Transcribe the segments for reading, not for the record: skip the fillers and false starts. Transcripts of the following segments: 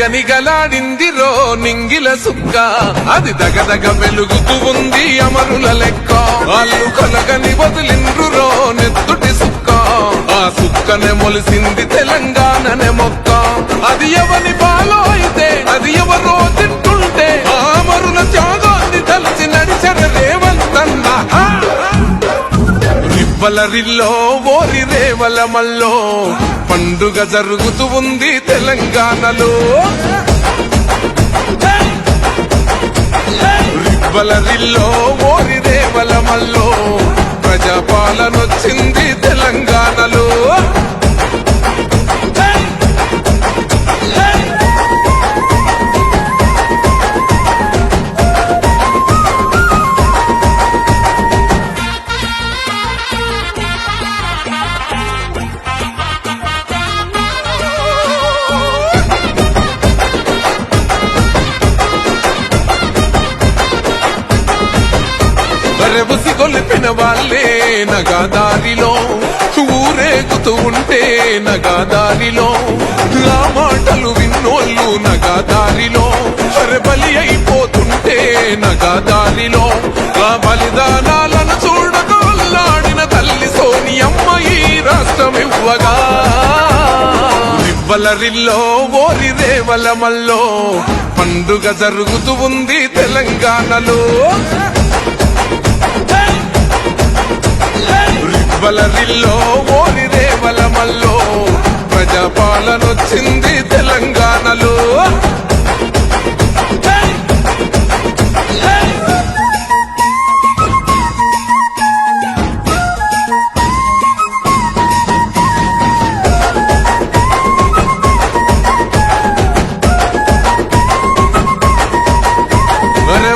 నిగనిగలాడిందిరో నింగిల సుక్క అది దగదగ వెలుగుతూ ఉంది అమరుల లెక్క వాళ్ళు కలగని వదిలిండ్రురో నెత్తుటి సుక్క ఆ సుక్కనే మొలిసింది తెలంగాణనే మొక్క అది ఎవని పాలో అయితే అది ఎవరో తింటుంటే ఆ అమరుల త్యాగాన్ని తలచి నడిచర రేవంతన్న రివ్వలరిల్లో ఓరి రేవల మల్లో పండుగ జరుగుతూ ఉంది తెలంగాణలో రివ్వలరిల్లో ఓరి రేవల మల్లో ప్రజాపాలనొచ్చింది తెలంగాణలో రెబుసి గొలిపిన వాళ్ళే నగాదారిలో ఊరేగుతూ ఉంటే నగాదారిలో ఆ మాటలు విన్నోళ్ళు నగాదారిలో బలి అయిపోతుంటే నగాదారిలో ఆ బలిదానాలను చూడగొల్లాడిన తల్లి సోనియమ్మ ఈ రాష్ట్రం ఇవ్వగా రివ్వలరిల్లో ఓరి రేవల మల్లో పండుగ జరుగుతూ ఉంది తెలంగాణలో రివ్వలరిల్లో ఓరి రేవల మల్లో ప్రజాపాలనొచ్చింది తెలంగాణలో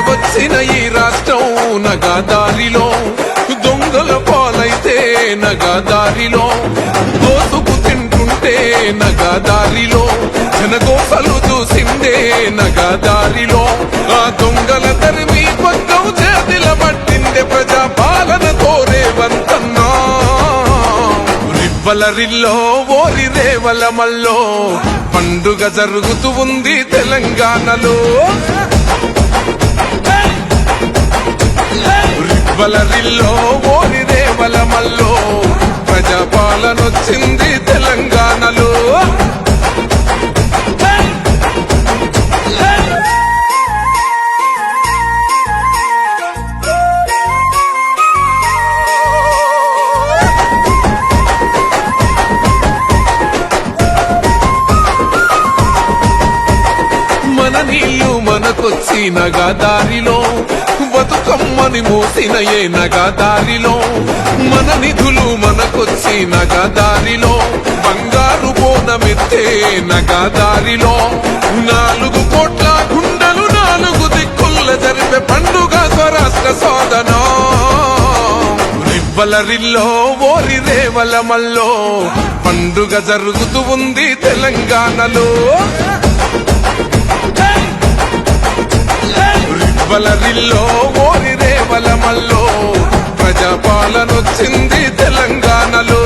వచ్చిన ఈ రాష్ట్రం నగాదారిలో దొంగల పాలైతే నగాదారిలో దోసుకు తింటుంటే నగాదారిలో జనగోసలు చూసిందే నగాదారిలో ఆ దొంగల తరిమి పక్కం చేతిల పట్టిందే ప్రజాపాలన కోరేవంతన్నా రివ్వలరిల్లో ఓరి రేవల మల్లో పండుగ జరుగుతూ ఉంది తెలంగాణలో రివ్వలరిల్లో ఓరి రేవల మల్లో ప్రజాపాలనొచ్చింది తెలంగాణలో మన నీళ్లు మనకొచ్చి నగాదారిలో బతుకమ్మని మోసిన ఏ నగాదారిలో మన నిధులు మనకొచ్చి నగాదారిలో బంగారు బోనమెత్తే నగాదారిలో 4 కోట్ల గుండెలు 4 దిక్కుల జరిపే పండుగ స్వరాష్ట్ర సాధన రివ్వలరిల్లో ఓరి రేవల మల్లో పండుగ జరుగుతూ ఉంది తెలంగాణలో రివ్వలరిల్లో ఓరి రేవల మల్లో ప్రజాపాలనొచ్చింది తెలంగాణలో